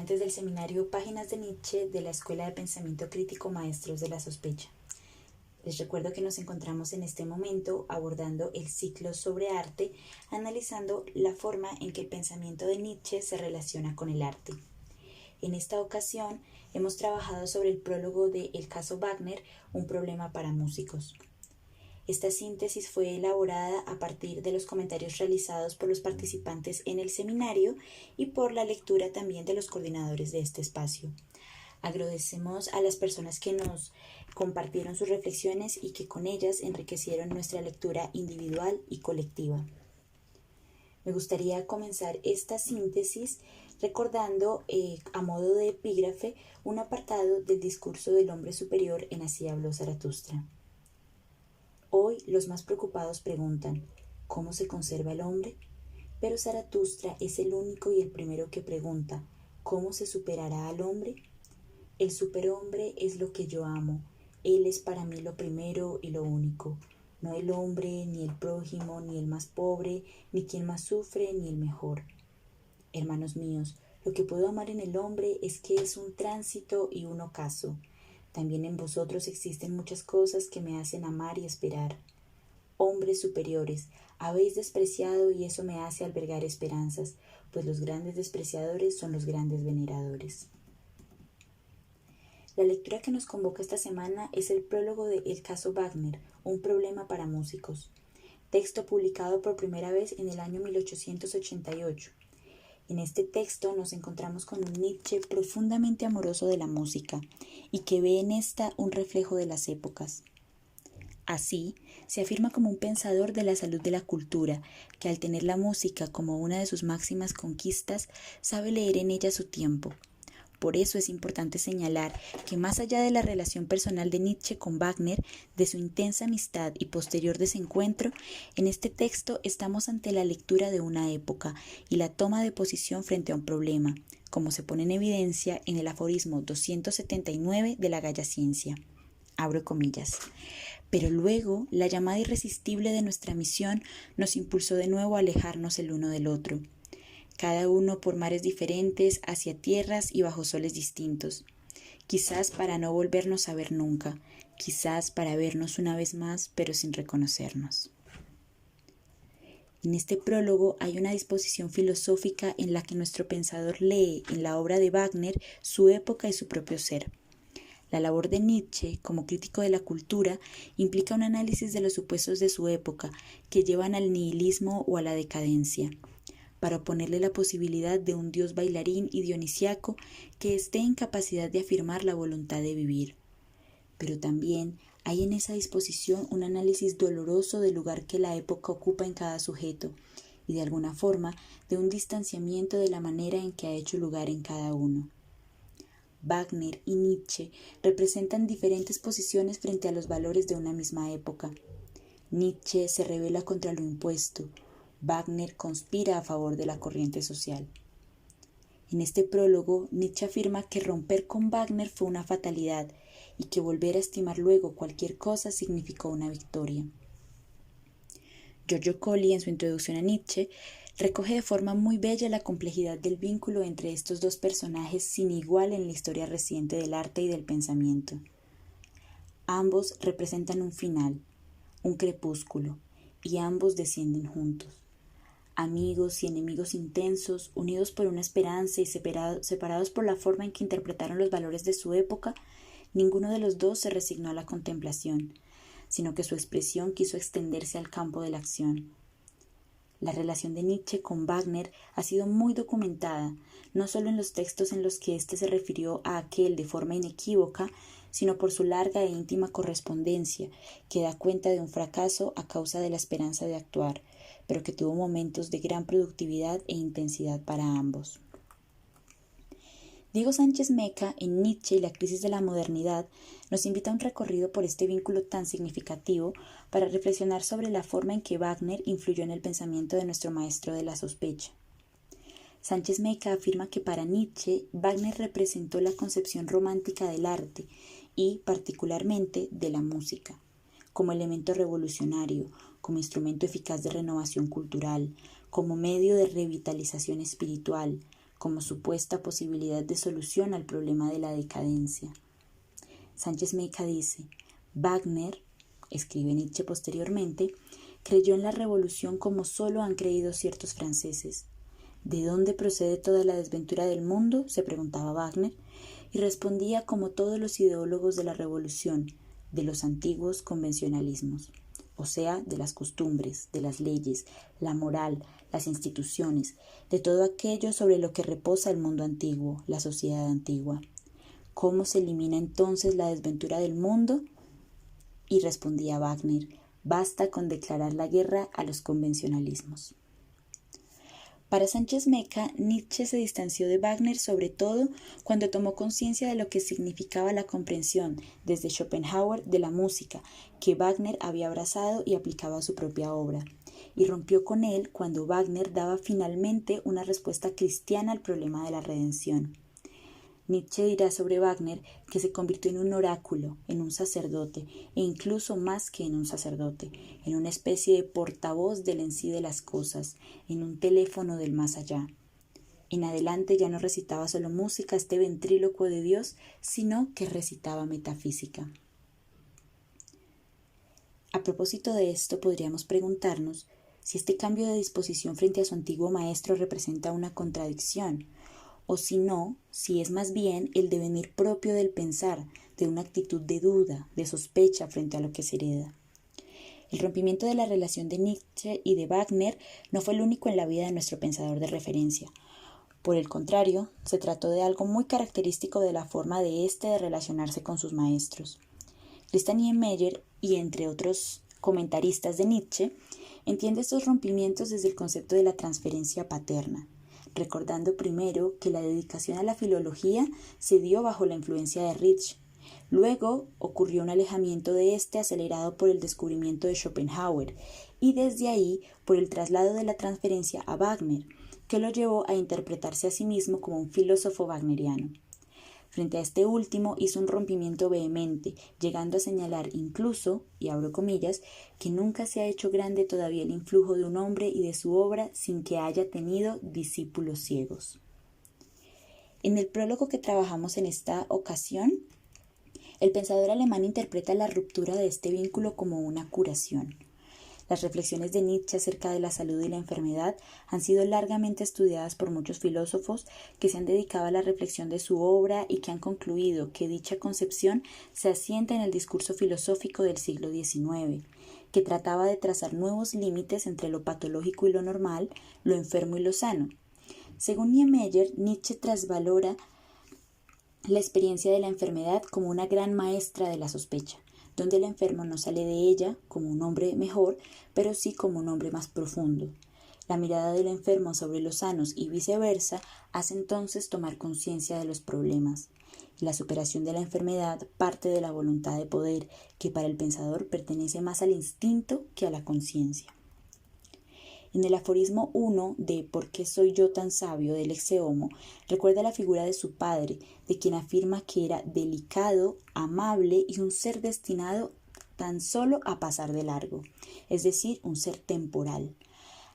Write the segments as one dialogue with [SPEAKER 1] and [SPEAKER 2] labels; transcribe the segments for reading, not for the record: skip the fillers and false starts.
[SPEAKER 1] estudiantes del seminario Páginas de Nietzsche de la Escuela de Pensamiento Crítico Maestros de la Sospecha. Les recuerdo que nos encontramos en este momento abordando el ciclo sobre arte, analizando la forma en que el pensamiento de Nietzsche se relaciona con el arte. En esta ocasión hemos trabajado sobre el prólogo de El caso Wagner, un problema para músicos. Esta síntesis fue elaborada a partir de los comentarios realizados por los participantes en el seminario y por la lectura también de los coordinadores de este espacio. Agradecemos a las personas que nos compartieron sus reflexiones y que con ellas enriquecieron nuestra lectura individual y colectiva. Me gustaría comenzar esta síntesis recordando a modo de epígrafe un apartado del discurso del hombre superior en Así habló Zaratustra. Hoy los más preocupados preguntan, ¿cómo se conserva el hombre? Pero Zaratustra es el único y el primero que pregunta, ¿cómo se superará al hombre? El superhombre es lo que yo amo, él es para mí lo primero y lo único, no el hombre, ni el prójimo, ni el más pobre, ni quien más sufre, ni el mejor. Hermanos míos, lo que puedo amar en el hombre es que es un tránsito y un ocaso. También en vosotros existen muchas cosas que me hacen amar y esperar. Hombres superiores, habéis despreciado y eso me hace albergar esperanzas, pues los grandes despreciadores son los grandes veneradores. La lectura que nos convoca esta semana es el prólogo de El caso Wagner, un problema para músicos, texto publicado por primera vez en el año 1888. En este texto nos encontramos con un Nietzsche profundamente amoroso de la música y que ve en esta un reflejo de las épocas. Así, se afirma como un pensador de la salud de la cultura, que al tener la música como una de sus máximas conquistas, sabe leer en ella su tiempo. Por eso es importante señalar que más allá de la relación personal de Nietzsche con Wagner, de su intensa amistad y posterior desencuentro, en este texto estamos ante la lectura de una época y la toma de posición frente a un problema, como se pone en evidencia en el aforismo 279 de la Gaya Ciencia. Abro comillas. Pero luego la llamada irresistible de nuestra misión nos impulsó de nuevo a alejarnos el uno del otro. Cada uno por mares diferentes, hacia tierras y bajo soles distintos. Quizás para no volvernos a ver nunca, quizás para vernos una vez más, pero sin reconocernos. En este prólogo hay una disposición filosófica en la que nuestro pensador lee en la obra de Wagner su época y su propio ser. La labor de Nietzsche, como crítico de la cultura, implica un análisis de los supuestos de su época que llevan al nihilismo o a la decadencia, para oponerle la posibilidad de un dios bailarín y dionisiaco que esté en capacidad de afirmar la voluntad de vivir. Pero también hay en esa disposición un análisis doloroso del lugar que la época ocupa en cada sujeto y de alguna forma de un distanciamiento de la manera en que ha hecho lugar en cada uno. Wagner y Nietzsche representan diferentes posiciones frente a los valores de una misma época. Nietzsche se rebela contra lo impuesto, Wagner conspira a favor de la corriente social. En este prólogo, Nietzsche afirma que romper con Wagner fue una fatalidad y que volver a estimar luego cualquier cosa significó una victoria. Giorgio Colli, en su introducción a Nietzsche, recoge de forma muy bella la complejidad del vínculo entre estos dos personajes sin igual en la historia reciente del arte y del pensamiento. Ambos representan un final, un crepúsculo, y ambos descienden juntos. Amigos y enemigos intensos, unidos por una esperanza y separados por la forma en que interpretaron los valores de su época, ninguno de los dos se resignó a la contemplación, sino que su expresión quiso extenderse al campo de la acción. La relación de Nietzsche con Wagner ha sido muy documentada, no solo en los textos en los que éste se refirió a aquel de forma inequívoca, sino por su larga e íntima correspondencia, que da cuenta de un fracaso a causa de la esperanza de actuar, pero que tuvo momentos de gran productividad e intensidad para ambos. Diego Sánchez Meca, en Nietzsche y la crisis de la modernidad, nos invita a un recorrido por este vínculo tan significativo para reflexionar sobre la forma en que Wagner influyó en el pensamiento de nuestro maestro de la sospecha. Sánchez Meca afirma que para Nietzsche, Wagner representó la concepción romántica del arte y, particularmente, de la música, como elemento revolucionario, como instrumento eficaz de renovación cultural, como medio de revitalización espiritual, como supuesta posibilidad de solución al problema de la decadencia. Sánchez Meca dice, Wagner, escribe Nietzsche posteriormente, creyó en la revolución como solo han creído ciertos franceses. ¿De dónde procede toda la desventura del mundo?, se preguntaba Wagner, y respondía como todos los ideólogos de la revolución, de los antiguos convencionalismos, o sea, de las costumbres, de las leyes, la moral, las instituciones, de todo aquello sobre lo que reposa el mundo antiguo, la sociedad antigua. ¿Cómo se elimina entonces la desventura del mundo? Y respondía Wagner, basta con declarar la guerra a los convencionalismos. Para Sánchez Meca, Nietzsche se distanció de Wagner sobre todo cuando tomó conciencia de lo que significaba la comprensión, desde Schopenhauer, de la música, que Wagner había abrazado y aplicaba a su propia obra, y rompió con él cuando Wagner daba finalmente una respuesta cristiana al problema de la redención. Nietzsche dirá sobre Wagner que se convirtió en un oráculo, en un sacerdote, e incluso más que en un sacerdote, en una especie de portavoz del en sí de las cosas, en un teléfono del más allá. En adelante ya no recitaba solo música, este ventrílocuo de Dios, sino que recitaba metafísica. A propósito de esto, podríamos preguntarnos si este cambio de disposición frente a su antiguo maestro representa una contradicción, o si no, si es más bien el devenir propio del pensar, de una actitud de duda, de sospecha frente a lo que se hereda. El rompimiento de la relación de Nietzsche y de Wagner no fue el único en la vida de nuestro pensador de referencia. Por el contrario, se trató de algo muy característico de la forma de éste de relacionarse con sus maestros. Christian Niemeyer, y entre otros comentaristas de Nietzsche, entiende estos rompimientos desde el concepto de la transferencia paterna, recordando primero que la dedicación a la filología se dio bajo la influencia de Ritschl. Luego ocurrió un alejamiento de este acelerado por el descubrimiento de Schopenhauer y desde ahí por el traslado de la transferencia a Wagner, que lo llevó a interpretarse a sí mismo como un filósofo wagneriano. Frente a este último hizo un rompimiento vehemente, llegando a señalar incluso, y abro comillas, que nunca se ha hecho grande todavía el influjo de un hombre y de su obra sin que haya tenido discípulos ciegos. En el prólogo que trabajamos en esta ocasión, el pensador alemán interpreta la ruptura de este vínculo como una curación. Las reflexiones de Nietzsche acerca de la salud y la enfermedad han sido largamente estudiadas por muchos filósofos que se han dedicado a la reflexión de su obra y que han concluido que dicha concepción se asienta en el discurso filosófico del siglo XIX, que trataba de trazar nuevos límites entre lo patológico y lo normal, lo enfermo y lo sano. Según Niemeyer, Nietzsche trasvalora la experiencia de la enfermedad como una gran maestra de la sospecha, donde el enfermo no sale de ella como un hombre mejor, pero sí como un hombre más profundo. La mirada del enfermo sobre los sanos y viceversa hace entonces tomar conciencia de los problemas. La superación de la enfermedad parte de la voluntad de poder, que para el pensador pertenece más al instinto que a la conciencia. En el aforismo 1 de ¿Por qué soy yo tan sabio?, del Ecce Homo, recuerda la figura de su padre, de quien afirma que era delicado, amable y un ser destinado tan solo a pasar de largo, es decir, un ser temporal.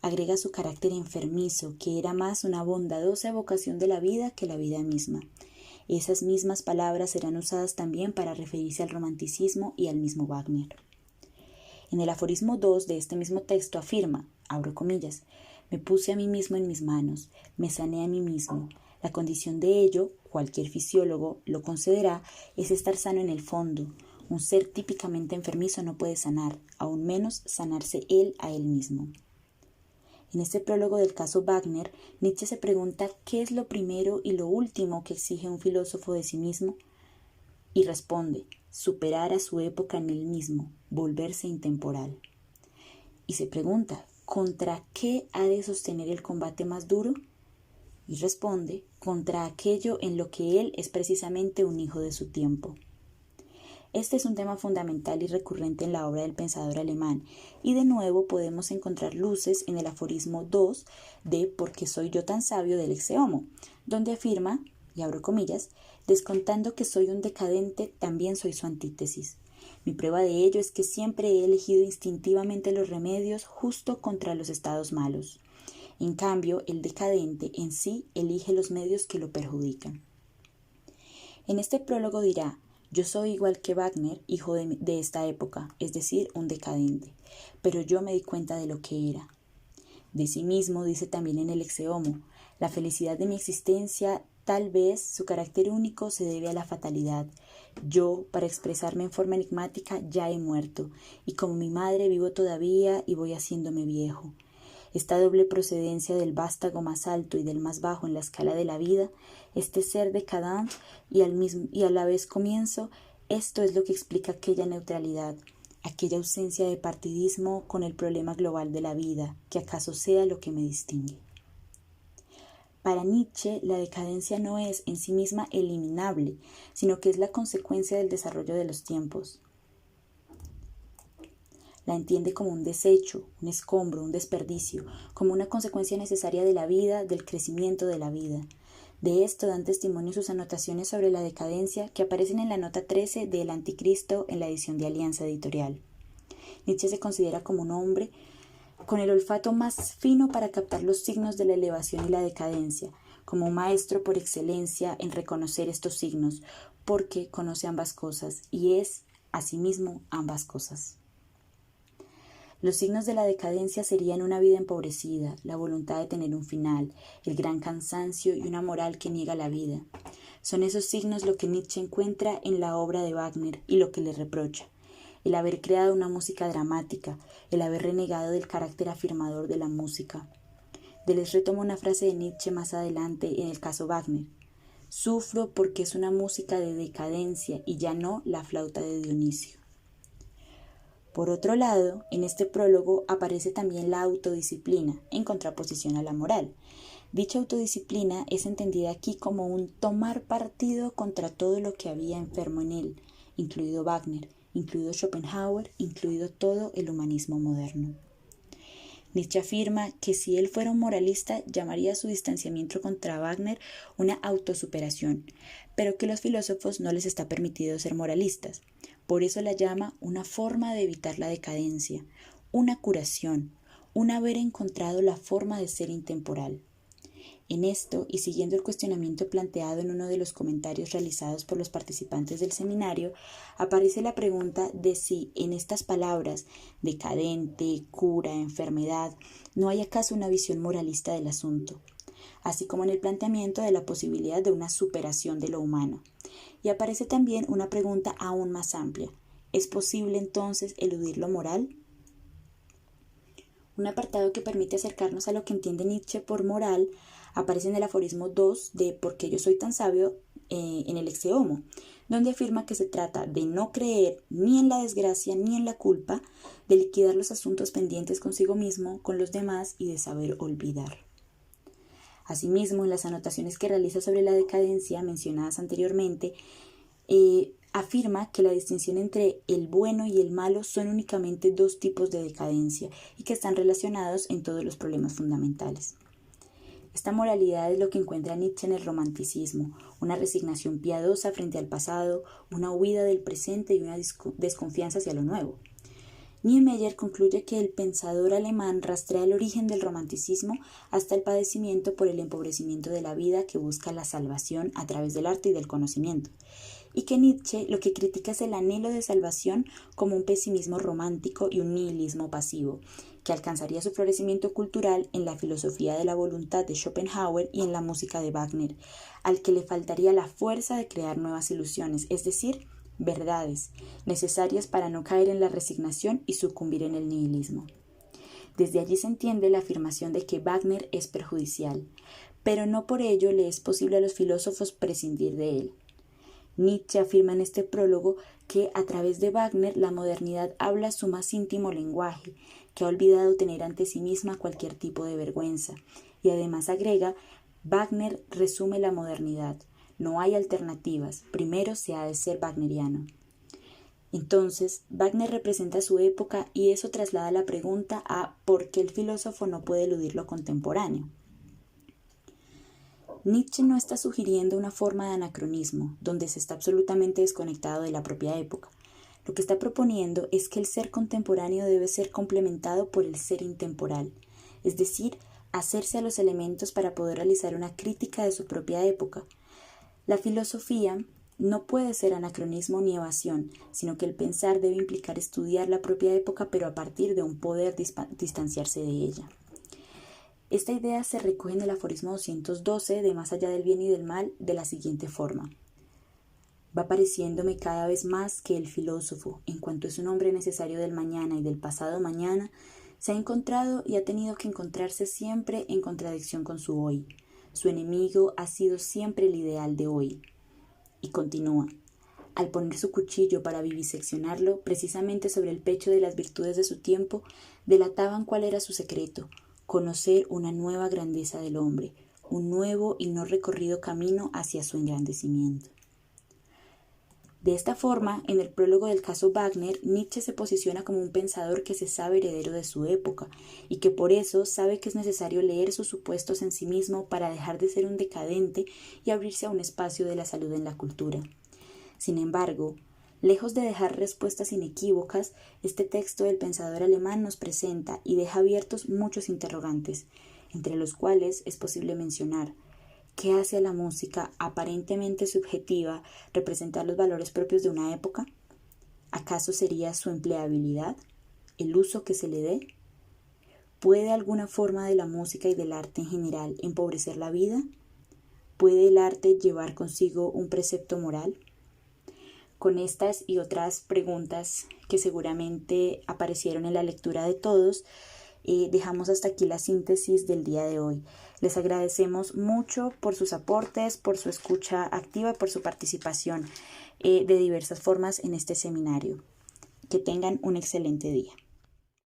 [SPEAKER 1] Agrega su carácter enfermizo, que era más una bondadosa evocación de la vida que la vida misma. Esas mismas palabras serán usadas también para referirse al romanticismo y al mismo Wagner. En el aforismo 2 de este mismo texto afirma, abro comillas, me puse a mí mismo en mis manos, me sané a mí mismo. La condición de ello, cualquier fisiólogo lo concederá, es estar sano en el fondo. Un ser típicamente enfermizo no puede sanar, aún menos sanarse él a él mismo. En este prólogo del caso Wagner, Nietzsche se pregunta qué es lo primero y lo último que exige un filósofo de sí mismo, y responde, superar a su época en él mismo, volverse intemporal. Y se pregunta, ¿contra qué ha de sostener el combate más duro? Y responde, contra aquello en lo que él es precisamente un hijo de su tiempo. Este es un tema fundamental y recurrente en la obra del pensador alemán, y de nuevo podemos encontrar luces en el aforismo 2 de ¿Por qué soy yo tan sabio?, del Ecce Homo, donde afirma, y abro comillas, descontando que soy un decadente, también soy su antítesis. Mi prueba de ello es que siempre he elegido instintivamente los remedios justo contra los estados malos. En cambio, el decadente en sí elige los medios que lo perjudican. En este prólogo dirá: yo soy igual que Wagner, hijo de esta época, es decir, un decadente, pero yo me di cuenta de lo que era. De sí mismo dice también en el Exe Homo: la felicidad de mi existencia, tal vez su carácter único, se debe a la fatalidad. Yo, para expresarme en forma enigmática, ya he muerto, y como mi madre vivo todavía y voy haciéndome viejo. Esta doble procedencia del vástago más alto y del más bajo en la escala de la vida, este ser decadente y a la vez comienzo, esto es lo que explica aquella neutralidad, aquella ausencia de partidismo con el problema global de la vida, que acaso sea lo que me distingue. Para Nietzsche, la decadencia no es en sí misma eliminable, sino que es la consecuencia del desarrollo de los tiempos. La entiende como un desecho, un escombro, un desperdicio, como una consecuencia necesaria de la vida, del crecimiento de la vida. De esto dan testimonio sus anotaciones sobre la decadencia que aparecen en la nota 13 de El Anticristo en la edición de Alianza Editorial. Nietzsche se considera como un hombre con el olfato más fino para captar los signos de la elevación y la decadencia, como un maestro por excelencia en reconocer estos signos, porque conoce ambas cosas y es, asimismo, ambas cosas. Los signos de la decadencia serían una vida empobrecida, la voluntad de tener un final, el gran cansancio y una moral que niega la vida. Son esos signos lo que Nietzsche encuentra en la obra de Wagner y lo que le reprocha: el haber creado una música dramática, el haber renegado del carácter afirmador de la música. Deleuze retoma una frase de Nietzsche más adelante en el caso Wagner: sufro porque es una música de decadencia y ya no la flauta de Dionisio. Por otro lado, en este prólogo aparece también la autodisciplina, en contraposición a la moral. Dicha autodisciplina es entendida aquí como un tomar partido contra todo lo que había enfermo en él, incluido Wagner, incluido Schopenhauer, incluido todo el humanismo moderno. Nietzsche afirma que si él fuera un moralista, llamaría a su distanciamiento contra Wagner una autosuperación, pero que los filósofos no les está permitido ser moralistas. Por eso la llama una forma de evitar la decadencia, una curación, un haber encontrado la forma de ser intemporal. En esto, y siguiendo el cuestionamiento planteado en uno de los comentarios realizados por los participantes del seminario, aparece la pregunta de si en estas palabras, decadente, cura, enfermedad, no hay acaso una visión moralista del asunto, así como en el planteamiento de la posibilidad de una superación de lo humano. Y aparece también una pregunta aún más amplia: ¿es posible entonces eludir lo moral? Un apartado que permite acercarnos a lo que entiende Nietzsche por moral aparece en el aforismo 2 de ¿Por qué yo soy tan sabio?, en el Exe Homo, donde afirma que se trata de no creer ni en la desgracia ni en la culpa, de liquidar los asuntos pendientes consigo mismo, con los demás y de saber olvidar. Asimismo, en las anotaciones que realiza sobre la decadencia mencionadas anteriormente, afirma que la distinción entre el bueno y el malo son únicamente dos tipos de decadencia y que están relacionados en todos los problemas fundamentales. Esta moralidad es lo que encuentra Nietzsche en el romanticismo, una resignación piadosa frente al pasado, una huida del presente y una desconfianza hacia lo nuevo. Niemeyer concluye que el pensador alemán rastrea el origen del romanticismo hasta el padecimiento por el empobrecimiento de la vida que busca la salvación a través del arte y del conocimiento, y que Nietzsche lo que critica es el anhelo de salvación como un pesimismo romántico y un nihilismo pasivo, que alcanzaría su florecimiento cultural en la filosofía de la voluntad de Schopenhauer y en la música de Wagner, al que le faltaría la fuerza de crear nuevas ilusiones, es decir, verdades, necesarias para no caer en la resignación y sucumbir en el nihilismo. Desde allí se entiende la afirmación de que Wagner es perjudicial, pero no por ello le es posible a los filósofos prescindir de él. Nietzsche afirma en este prólogo que a través de Wagner la modernidad habla su más íntimo lenguaje, que ha olvidado tener ante sí misma cualquier tipo de vergüenza, y además agrega: Wagner resume la modernidad, no hay alternativas, primero se ha de ser wagneriano. Entonces, Wagner representa su época y eso traslada la pregunta a ¿por qué el filósofo no puede eludir lo contemporáneo? Nietzsche no está sugiriendo una forma de anacronismo, donde se está absolutamente desconectado de la propia época. Lo que está proponiendo es que el ser contemporáneo debe ser complementado por el ser intemporal, es decir, hacerse a los elementos para poder realizar una crítica de su propia época. La filosofía no puede ser anacronismo ni evasión, sino que el pensar debe implicar estudiar la propia época, pero a partir de un poder distanciarse de ella. Esta idea se recoge en el aforismo 212 de Más allá del bien y del mal de la siguiente forma: va pareciéndome cada vez más que el filósofo, en cuanto es un hombre necesario del mañana y del pasado mañana, se ha encontrado y ha tenido que encontrarse siempre en contradicción con su hoy. Su enemigo ha sido siempre el ideal de hoy. Y continúa: al poner su cuchillo para viviseccionarlo, precisamente sobre el pecho de las virtudes de su tiempo, delataban cuál era su secreto: conocer una nueva grandeza del hombre, un nuevo y no recorrido camino hacia su engrandecimiento. De esta forma, en el prólogo del caso Wagner, Nietzsche se posiciona como un pensador que se sabe heredero de su época y que por eso sabe que es necesario leer sus supuestos en sí mismo para dejar de ser un decadente y abrirse a un espacio de la salud en la cultura. Sin embargo, lejos de dejar respuestas inequívocas, este texto del pensador alemán nos presenta y deja abiertos muchos interrogantes, entre los cuales es posible mencionar: ¿qué hace a la música aparentemente subjetiva representar los valores propios de una época? ¿Acaso sería su empleabilidad? ¿El uso que se le dé? ¿Puede alguna forma de la música y del arte en general empobrecer la vida? ¿Puede el arte llevar consigo un precepto moral? Con estas y otras preguntas que seguramente aparecieron en la lectura de todos, dejamos hasta aquí la síntesis del día de hoy. Les agradecemos mucho por sus aportes, por su escucha activa, por su participación de diversas formas en este seminario. Que tengan un excelente día.